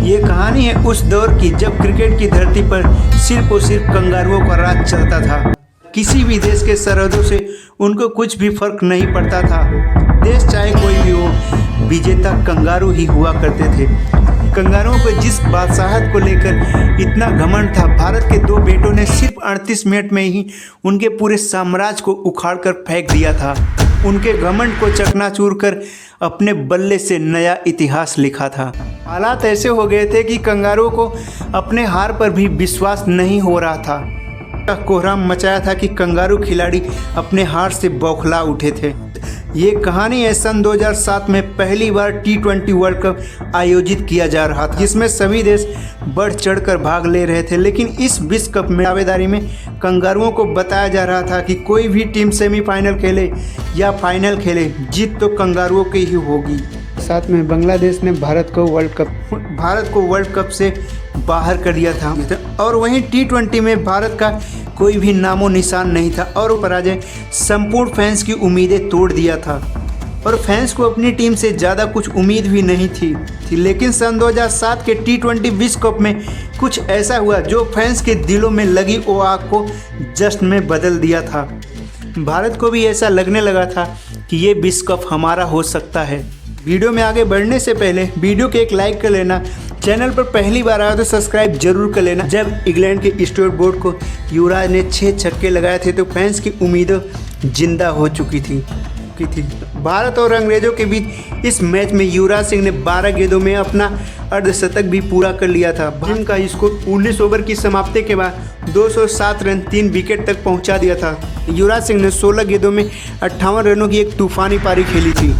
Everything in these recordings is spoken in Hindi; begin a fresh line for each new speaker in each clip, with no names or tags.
ये कहानी है उस दौर की जब क्रिकेट की धरती पर सिर्फ और सिर्फ कंगारुओं का राज चलता था। किसी भी देश के सरहदों से उनको कुछ भी फर्क नहीं पड़ता था। देश चाहे कोई भी हो, विजेता कंगारू ही हुआ करते थे। कंगारुओं को जिस बादशाहत को लेकर इतना घमंड था, भारत के दो बेटों ने सिर्फ 38 मिनट में ही उनके पूरे साम्राज्य को उखाड़ कर फेंक दिया था। उनके घमंड को चकनाचूर कर अपने बल्ले से नया इतिहास लिखा था। हालात ऐसे हो गए थे कि कंगारुओं को अपने हार पर भी विश्वास नहीं हो रहा था। कोहराम मचाया था कि कंगारू खिलाड़ी अपने हार से बौखला उठे थे। ये कहानी है सन 2007 में पहली बार T20 वर्ल्ड कप आयोजित किया जा रहा था, जिसमें सभी देश बढ़ चढ़कर भाग ले रहे थे। लेकिन इस विश्व कप में दावेदारी में कंगारुओं को बताया जा रहा था कि कोई भी टीम सेमीफाइनल खेले या फाइनल खेले, जीत तो कंगारुओं की ही होगी। साथ में बांग्लादेश ने भारत को वर्ल्ड कप से बाहर कर दिया था और वहीं T20 में भारत का कोई भी नामो निशान नहीं था और पराजय संपूर्ण फैंस की उम्मीदें तोड़ दिया था और फैंस को अपनी टीम से ज़्यादा कुछ उम्मीद भी नहीं थी। लेकिन सन 2007 के T20 विश्व कप में कुछ ऐसा हुआ जो फैंस के दिलों में लगी वो आग को जश्न में बदल दिया था। भारत को भी ऐसा लगने लगा था कि ये विश्व कप हमारा हो सकता है। वीडियो में आगे बढ़ने से पहले वीडियो के एक लाइक कर लेना, चैनल पर पहली बार आया तो सब्सक्राइब जरूर कर लेना। जब इंग्लैंड के स्टुअर्ट ब्रॉड को युवराज ने 6 छक्के लगाए थे तो फैंस की उम्मीदें जिंदा हो चुकी थी। भारत और अंग्रेजों के बीच इस मैच में युवराज सिंह ने 12 गेंदों में अपना अर्धशतक भी पूरा कर लिया था। टीम का स्कोर 19 ओवर की समाप्ति के बाद 207 रन 3 विकेट तक पहुंचा दिया था। युवराज सिंह ने 16 गेंदों में 58 रनों की एक तूफानी पारी खेली थी।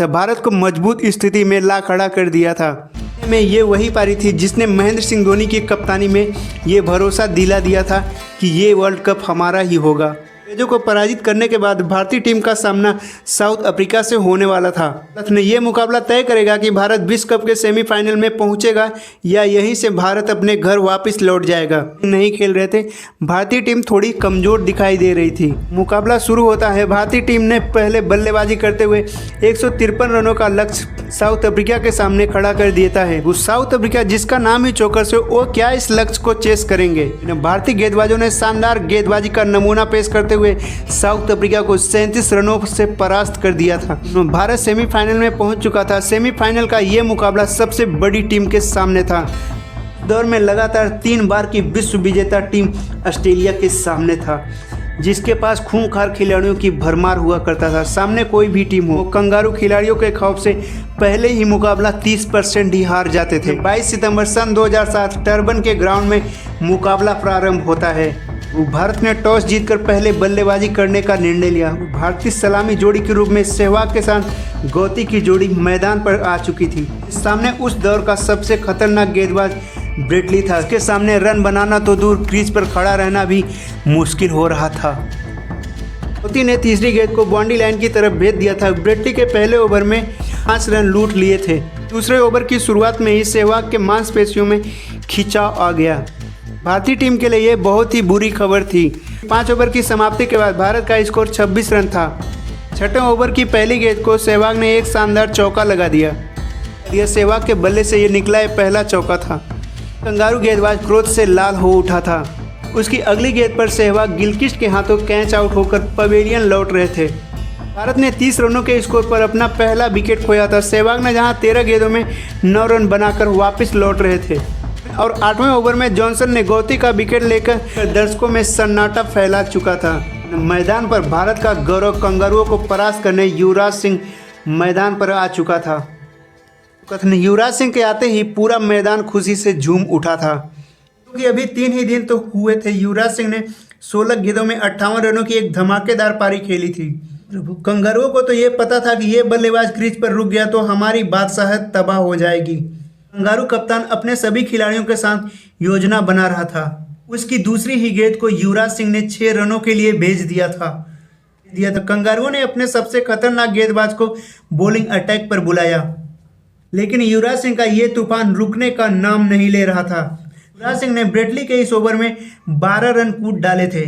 भारत को मजबूत स्थिति में ला खड़ा कर दिया था। ये वही पारी थी जिसने महेंद्र सिंह धोनी की कप्तानी में ये भरोसा दिला दिया था कि ये वर्ल्ड कप हमारा ही होगा। अंग्रेजों को पराजित करने के बाद भारतीय टीम का सामना साउथ अफ्रीका से होने वाला था। ये मुकाबला तय करेगा कि भारत विश्व कप के सेमीफाइनल में पहुंचेगा या यहीं से भारत अपने घर वापस लौट जाएगा। नहीं खेल रहे थे, भारतीय टीम थोड़ी कमजोर दिखाई दे रही थी। मुकाबला शुरू होता है। भारतीय टीम ने पहले बल्लेबाजी करते हुए 153 रनों का लक्ष्य साउथ अफ्रीका के सामने खड़ा कर देता है। वो साउथ अफ्रीका जिसका नाम ही चौकस है, वो क्या इस लक्ष्य को चेस करेंगे। भारतीय गेंदबाजों ने शानदार गेंदबाजी का नमूना पेश करते हुए साउथ अफ्रीका को 37 रनों से परास्त कर दिया था। भारत सेमीफाइनल में पहुंच चुका था। सेमीफाइनल का यह मुकाबला सबसे बड़ी टीम के सामने था। दौर में लगातार 3 बार की विश्व विजेता टीम ऑस्ट्रेलिया के सामने था, जिसके पास खूंखार खिलाड़ियों की भरमार हुआ करता था। सामने कोई भी टीम हो, कंगारू खिलाड़ियों के खौफ से पहले ही मुकाबला 30% ही हार जाते थे। 22 सितंबर सन 2007 टर्बन के ग्राउंड में मुकाबला प्रारंभ होता है। भारत ने टॉस जीतकर पहले बल्लेबाजी करने का निर्णय लिया। भारतीय सलामी जोड़ी के रूप में सहवाग के साथ गौती की जोड़ी मैदान पर आ चुकी थी। सामने उस दौर का सबसे खतरनाक गेंदबाज ब्रेट ली था। उसके सामने रन बनाना तो दूर, क्रीज पर खड़ा रहना भी मुश्किल हो रहा था। गौती ने तीसरी गेंद को बाउंड्री लाइन की तरफ भेज दिया था। ब्रेट ली के पहले ओवर में 5 रन लूट लिए थे। दूसरे ओवर की शुरुआत में ही सहवाग के मांसपेशियों में खिंचाव आ गया। भारतीय टीम के लिए यह बहुत ही बुरी खबर थी। 5 ओवर की समाप्ति के बाद भारत का स्कोर 26 रन था। 6वें ओवर की पहली गेंद को सहवाग ने एक शानदार चौका लगा दिया। यह सहवाग के बल्ले से ये निकला यह पहला चौका था। कंगारू गेंदबाज क्रोध से लाल हो उठा था। उसकी अगली गेंद पर सहवाग गिलक्रिस्ट के हाथों कैच आउट होकर पवेलियन लौट रहे थे। भारत ने 30 रनों के स्कोर पर अपना पहला विकेट खोया था। सहवाग ने जहां 13 गेंदों में 9 रन बनाकर वापस लौट रहे थे और 8वें ओवर में जॉनसन ने गौती का विकेट लेकर दर्शकों में सन्नाटा फैला चुका था। मैदान पर भारत का गौरव कंगारुओं को परास्त करने युवराज सिंह मैदान पर आ चुका था। युवराज सिंह के आते ही पूरा मैदान खुशी से झूम उठा था, क्योंकि अभी 3 ही दिन तो हुए थे। युवराज सिंह ने 16 गेंदों में 58 रनों की एक धमाकेदार पारी खेली थी। कंगारुओं को तो ये पता था कि ये बल्लेबाज क्रीज पर रुक गया तो हमारी बादशाहत तबाह हो जाएगी। कंगारू कप्तान अपने सभी खिलाड़ियों के साथ योजना बना रहा था। उसकी दूसरी ही गेंद को युवराज सिंह ने 6 रनों के लिए भेज दिया था। कंगारुओं ने अपने सबसे खतरनाक गेंदबाज को बॉलिंग अटैक पर बुलाया, लेकिन युवराज सिंह का ये तूफान रुकने का नाम नहीं ले रहा था। युवराज सिंह ने ब्रेट ली के इस ओवर में 12 रन कूद डाले थे।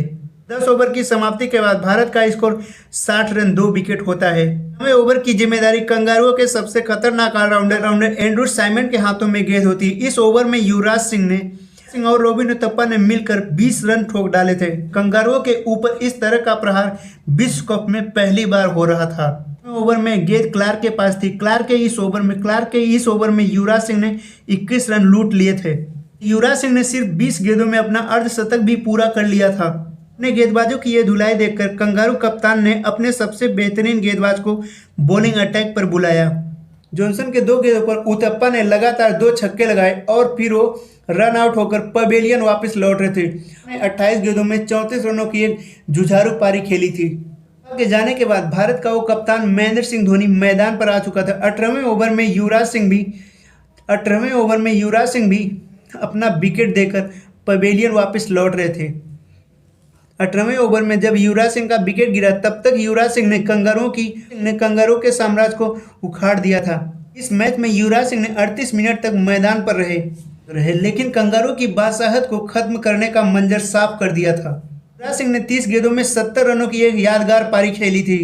10 ओवर की समाप्ति के बाद भारत का स्कोर 60 रन 2 विकेट होता है। 9वें ओवर की जिम्मेदारी कंगारुओं के सबसे खतरनाक ऑलराउंडर एंड्रू साइमन के हाथों में गेंद होती। इस ओवर में युवराज सिंह और रॉबिन उथप्पा ने मिलकर 20 रन ठोक डाले थे। कंगारुओं के ऊपर इस तरह का प्रहार विश्व कप में पहली बार हो रहा था। ओवर में गेंद क्लार्क के पास थी। क्लार्क के इस ओवर में युवराज सिंह ने 21 रन लूट लिए थे। युवराज सिंह ने सिर्फ 20 गेंदों में अपना अर्धशतक भी पूरा कर लिया था। अपने गेंदबाजों की यह धुलाई देखकर कंगारू कप्तान ने अपने सबसे बेहतरीन गेंदबाज को बॉलिंग अटैक पर बुलाया। जॉनसन के 2 गेंदों पर उथप्पा ने लगातार 2 छक्के लगाए और फिर वो रन आउट होकर पवेलियन वापस लौट रहे थे। 28 गेंदों में 34 रनों की एक जुझारू पारी खेली थी। के जाने के बाद भारत का वो कप्तान महेंद्र सिंह धोनी मैदान पर आ चुका था। 18वें ओवर में युवराज सिंह भी अपना विकेट देकर पवेलियन वापस लौट रहे थे। 18वें ओवर में जब युवराज सिंह का विकेट गिरा तब तक युवराज सिंह ने कंगारुओं के साम्राज्य को उखाड़ दिया था। इस मैच में युवराज सिंह ने 38 मिनट तक मैदान पर रहे लेकिन कंगारुओं की बादशाहत को खत्म करने का मंजर साफ कर दिया था। युवराज सिंह ने 30 गेंदों में 70 रनों की एक यादगार पारी खेली थी।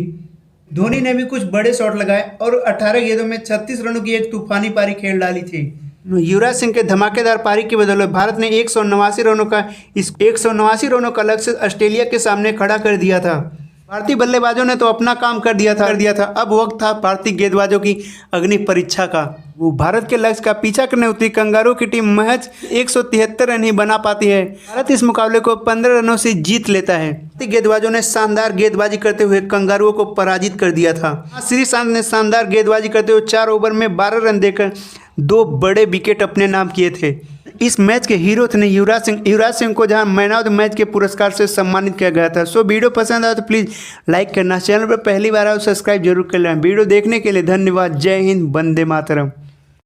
धोनी ने भी कुछ बड़े शॉट लगाए और 18 गेंदों में 36 रनों की एक तूफानी पारी खेल डाली थी। युवराज सिंह के धमाकेदार पारी की बदौलत भारत ने 189 रनों का लक्ष्य ऑस्ट्रेलिया के सामने खड़ा कर दिया था। भारतीय बल्लेबाजों ने तो अपना काम कर दिया था। अब वक्त था भारतीय गेंदबाजों की अग्नि परीक्षा का। वो भारत के लक्ष्य का पीछा करने उतरी कंगारू की टीम महज 173 रन ही बना पाती है। भारत इस मुकाबले को 15 रनों से जीत लेता है। भारतीय गेंदबाजों ने शानदार गेंदबाजी करते हुए कंगारुओं को पराजित कर दिया था। श्रीशांत ने शानदार गेंदबाजी करते हुए 4 ओवर में 12 रन देकर 2 बड़े विकेट अपने नाम किए थे। इस मैच के हीरो थे युवराज सिंह को जहां मैन ऑफ द मैच के पुरस्कार से सम्मानित किया गया था। सो वीडियो पसंद आया तो प्लीज़ लाइक करना, चैनल पर पहली बार आओ सब्सक्राइब जरूर कर लेना। वीडियो देखने के लिए धन्यवाद। जय हिंद, वंदे मातरम।